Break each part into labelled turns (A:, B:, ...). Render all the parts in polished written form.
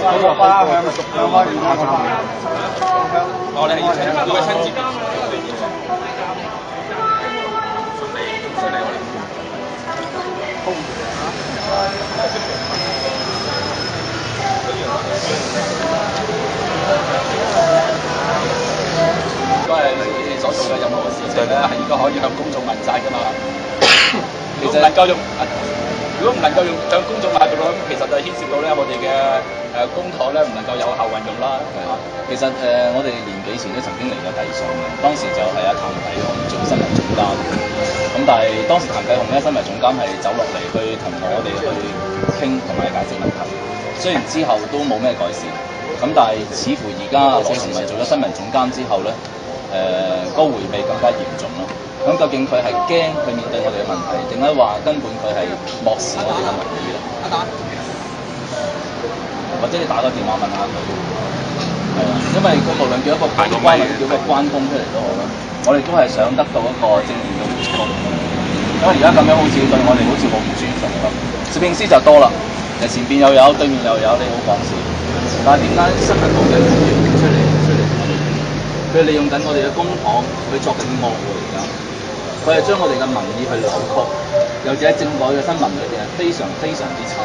A: 個花向開面啦，
B: 我哋係要請每位親自都係你哋所做嘅任何事情咧，係應該可以向公眾問責㗎嘛。其實如果唔能夠向公眾問責嘅話，其實就牽涉到咧我哋嘅公帑咧唔能夠有效運用啦。
C: 其實我哋年幾前都曾經嚟過遞信嘅，當時就係阿譚啟雄做新聞總監，咁但係當時譚啟雄咧新聞總監係走落嚟去同我哋去傾同埋解釋問題，雖然之後都冇咩改善，咁但係似乎而家阿羅崇文做咗新聞總監之後咧，個迴避更加嚴重咯。咁究竟佢係驚去面對我哋嘅問題，定係話根本佢係漠視我哋嘅民意咧？或者你打個電話問下佢，係啊，因為佢無論叫一個關或者叫個關公出嚟都好啦，我哋都係想得到一個正面嘅回覆。因為而家咁樣好似對我哋好似好唔尊重咁。攝影師就多啦，前邊又有，對面又有，你好講笑。但係點解新聞部嘅人要出嚟同我哋？佢利用緊我哋嘅公帑去作緊惡喎而家。佢係將我哋嘅民意去扭曲，尤其喺政改嘅新聞裏邊係非常之差。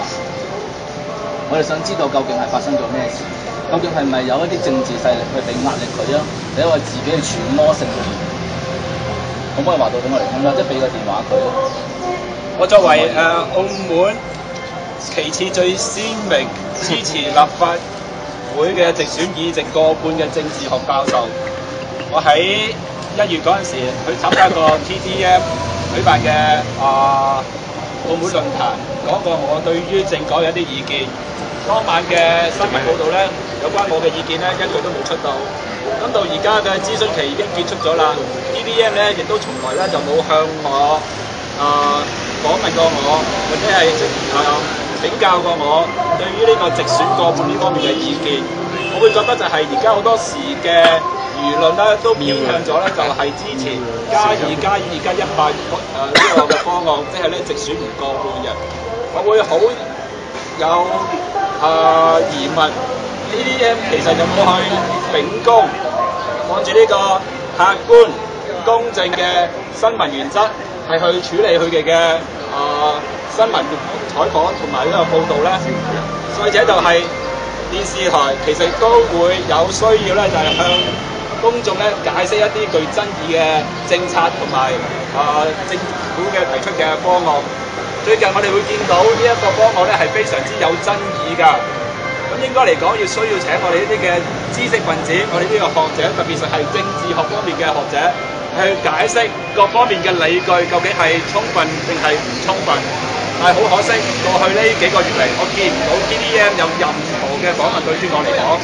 C: 我哋想知道究竟係發生咗咩事？究竟係咪有一啲政治勢力去俾壓力佢啊？定係話自己去揣摩性嘅？可唔可以話到俾我哋聽啦？即係俾個電話佢。
B: 我作為澳門其次最鮮明支持立法會嘅直選議席過半嘅政治學教授，我喺1月嗰陣時去參加個 TDM 舉辦嘅澳門論壇，講過我對於政改有啲意見。當晚嘅新聞報導咧，有關我嘅意見咧一句都冇出到。咁到而家嘅諮詢期已經結束咗啦 ，TDM 咧亦都從來咧就冇向我訪問過我，或者係請教過我對於呢個直選過半呢方面嘅意見。我會覺得就係而家好多時嘅輿論咧都偏向咗咧，就係支持+2+2+100呢個嘅方案，即係咧直選唔過半嘅。我會好有疑問 ，TDM 其實有冇去秉公按住呢個客觀公正嘅新聞原則，係去處理佢哋嘅新聞採訪同埋呢個報導咧？再者就係電視台其實都會有需要咧，就係向公眾咧解釋一啲具爭議嘅政策同埋政府嘅提出嘅方案。最近我哋會見到呢一個方案咧係非常之有爭議㗎。咁應該嚟講，需要請我哋呢啲嘅知識分子，我哋呢個學者，特別係政治學方面嘅學者，去解釋各方面嘅理據究竟係充分定係唔充分。但係好可惜，過去呢幾個月嚟，我見唔到 TDM 有任何嘅訪問對於我嚟講。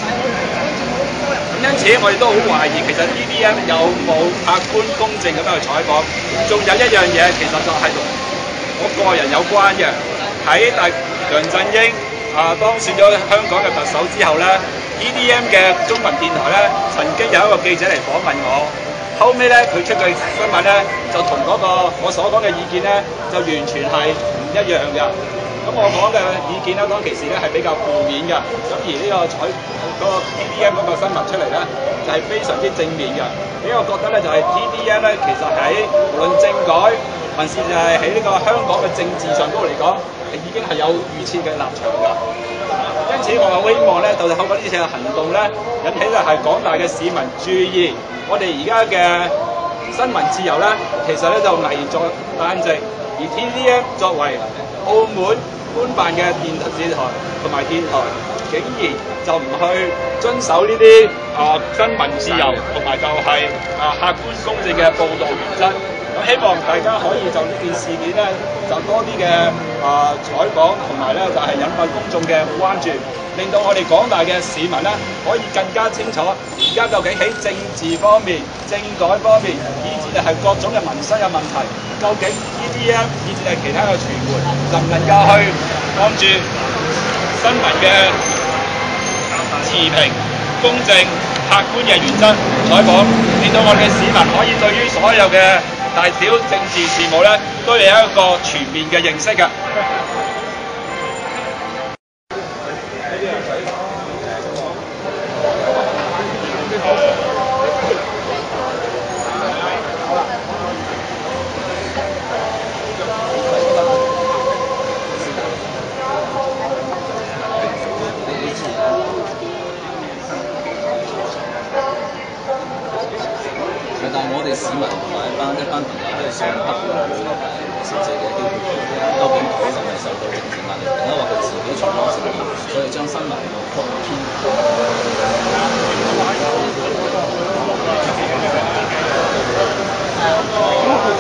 B: 咁因此，我哋都好懷疑，其實 TDM 有冇客觀公正咁樣去採訪。仲有一樣嘢，其實就係同我個人有關嘅。喺梁振英當選咗香港嘅特首之後咧 ，TDM 嘅中文電台咧曾經有一個記者嚟訪問我。後尾咧，佢出嘅新聞咧，就同嗰個我所講嘅意見咧，就完全係唔一樣嘅。咁我講嘅意見咧，當其時咧係比較負面嘅。咁而呢個TDM 嗰個新聞出嚟咧，就係非常之正面嘅。俾我覺得咧，就係 TDM 咧，其實喺無論政改，還是就係喺呢個香港嘅政治上高嚟講，已經係有預設嘅立場㗎。因此，我希望咧，就透過呢次嘅行動咧，引起就係廣大嘅市民注意。我哋而家嘅新聞自由咧，其實咧就危在旦夕，而 TDM 作為澳門官辦嘅電台同埋電台，竟然就唔去遵守呢啲新聞自由同埋就係客觀公正嘅報導原則。咁希望大家可以就呢件事件咧，就多啲嘅採訪同埋咧就係引發公眾嘅關注，令到我哋廣大嘅市民咧可以更加清楚而家究竟喺政治方面、政改方面，以至係各種嘅民生嘅問題，究竟 TDM 以至係其他嘅傳媒能唔能夠去按住新聞嘅持平、公正、客觀嘅原則採訪，令到我哋嘅市民可以對於所有嘅大小政治事務咧，都有一個全面嘅認識㗎。
C: 哋市民同埋一班朋友都係想得到小姐嘅一啲回應，究竟佢係咪受到政治壓力，定係話佢自己從中受益，所以將新聞擴編。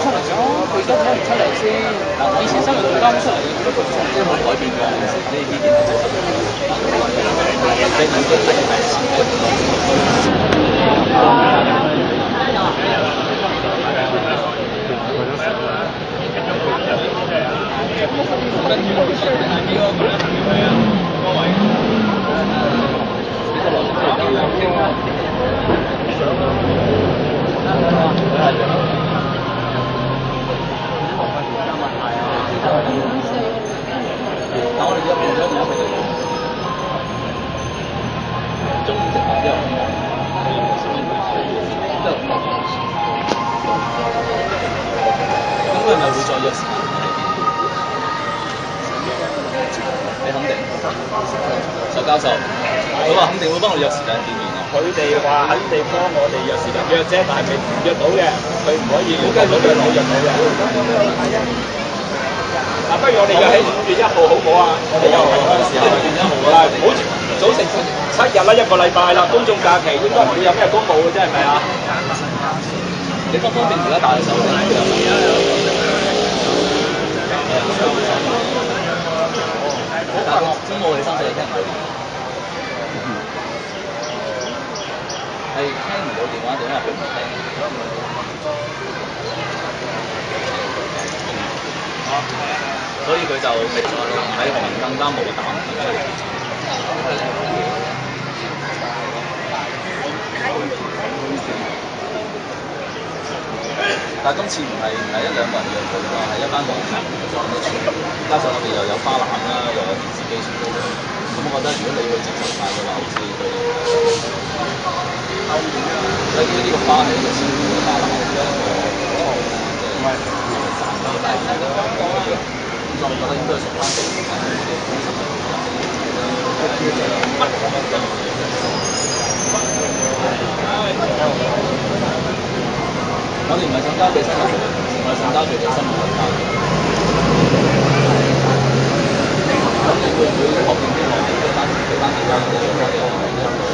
D: 出嚟咗，佢而家睇唔出嚟先。以前新聞報交出嚟嘅，佢都報出嚟，
C: 即係冇改變過呢啲意見係真實嘅。你唔覺得係事實？但我哋一步咗而家佢哋中午食飯之後，咁佢咪會再約時間同我哋見？你肯定？石教授，佢話肯定會幫我哋約時間見面咯。
B: 佢哋話肯定幫我哋約時間約啫，但係未約到嘅，佢唔可以估計到約到嘅。嗱，不如我哋約喺5月1號好唔好啊？我哋又係嗰陣時候，5月1號啦，唔好早成7日啦，1個禮拜啦，公眾假期應該唔會有咩公佈嘅啫，係咪啊？
C: 你方便而家打手先。打個中務衞生俾你聽唔到，係聽唔到電話，電話佢唔聽。所以佢就力在喺學人更加冇膽出嚟。但係今次唔係一兩個人約佢㗎，係一班網民講得出，加上我哋又有花籃啦，又有電視機出嚟，咁我覺得如果你去接受晒嘅話，好似對，所以呢個花係一個小嘅花籃，一個唔係散嘅大嘅啦，咁我覺得應該係屬翻地嘅。我哋唔係想交俾新聞部，我係想交俾新聞部交。咁你會唔會確定啲內容俾翻幾間我哋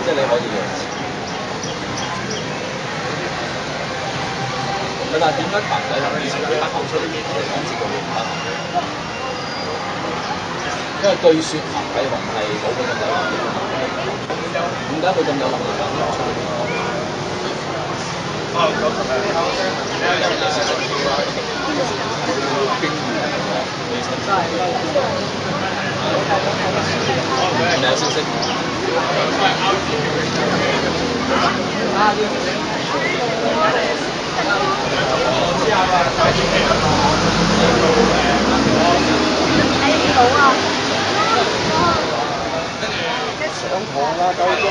C: 即係你可以用。但係點解譚仔同以前佢打出嚟嘅講字句會唔得？因為據說譚啟宏係冇佢咁有能力，點解佢咁有能力講出嚟？你有消息？
A: 好啊！上堂啦，夠鐘。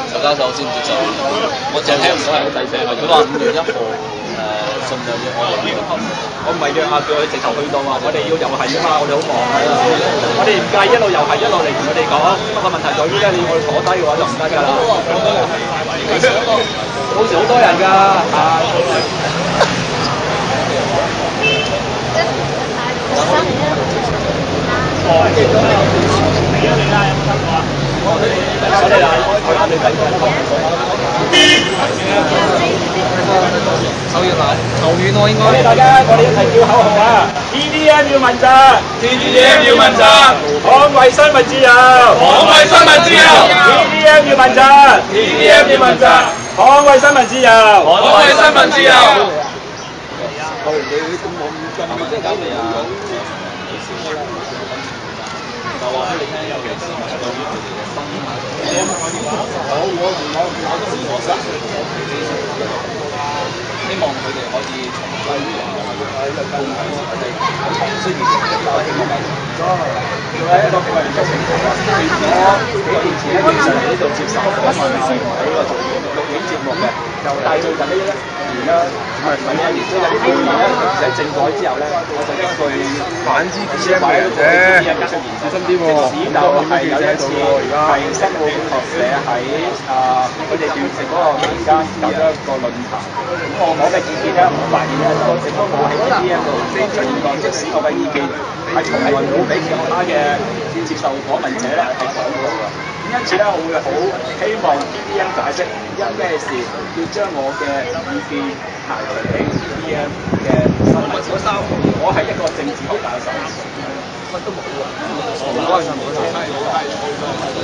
C: 石教授知唔知就？我淨係聽唔到係好細聲。佢話5月1號順利約我哋。
B: 我唔係約下叫佢直頭去到啊！我哋要遊行啊嘛，我哋好忙啊！我哋唔介意一路遊行一路嚟同佢哋講，不過問題在於咧，你要我哋坐低嘅話就唔得㗎啦。到時好多人㗎啊！
C: 手軟啦，球軟喎應該。
B: 大家，我哋一齊叫口號啊 ！TDM 要問責
E: ，TDM 要問責，
B: 捍衛新聞自由，
E: 捍衛新聞自由
B: ！TDM 要問責
E: ，TDM 要問責，
B: 捍衛新聞自由，
E: 捍衛新聞自由。
C: 就話俾你聽，尤其是對於佢哋嘅生活，希望佢哋可以從低於人嘅半途雖然仲係一個幾年前咧，經常嚟呢度接受訪問啊，喺呢個做嘢。
B: 錄影節目嘅。但係最近呢而家唔係啊，亦都有啲官員咧，而且政改之後咧，我就根據
A: 反之 PM 嘅啫，小心啲喎，
B: 即就係有一次係新澳本學社喺佢哋完成嗰個期間搞咗一個論壇，咁我嘅意見咧，我發現咧，亦都冇喺 PM 度出現過，即使我嘅意見係從來冇俾其他嘅接受訪問者咧係講過嘅。因此咧，我會好希望 PM 解釋因咩事要將我嘅意見排除喺 PM 嘅新聞。我係一個政治學教授，乜都冇喎。唔該曬，唔該曬。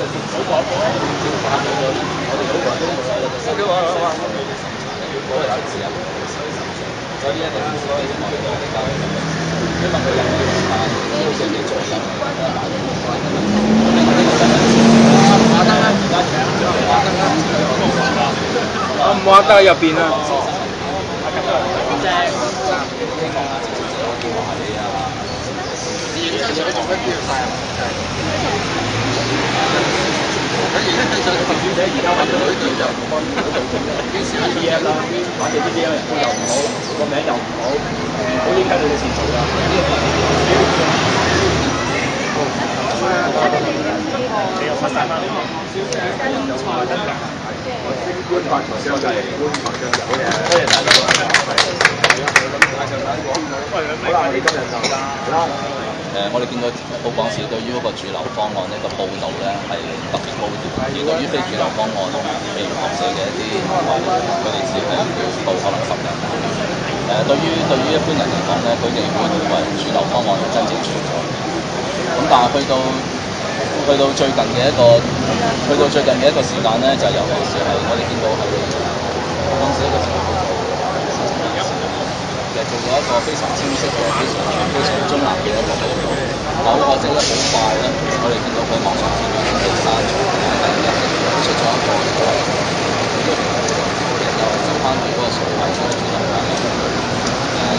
A: 我唔畫得喺入邊啊！PM
B: 啦，反正啲 PM 人工又唔好，個名又唔好，好影響你嘅前途㗎。官發財相就係官發相就好嘅。多謝大家。好啦，我哋今日就
C: 我哋見到報港市對於嗰個主流方案呢個報導咧係特別高調，而對於非主流方案，譬如學社嘅一啲佢哋只係報可能10人。對於一般人嚟講咧，佢哋會以為主流方案係真正存在。咁但係去到最近嘅一個時間咧，就尤其是係我哋見到係報港市一個政府其實做咗一個非常清晰嘅、非常中立嘅一個報導，但好可惜咧，好快咧，我哋見到佢網上資源被刪除，出咗一個所謂其實又係執翻佢嗰個所謂嘅主流方案。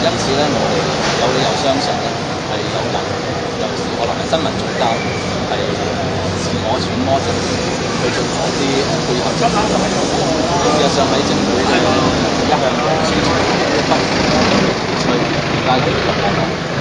C: 因此咧，我哋有理由相信咧，係有人，尤其是可能係新聞總監，係自我揣摩政治去做嗰啲配合政府嘅行為。事實上喺政府嘅一向宣傳不所以而家佢哋嘅方案。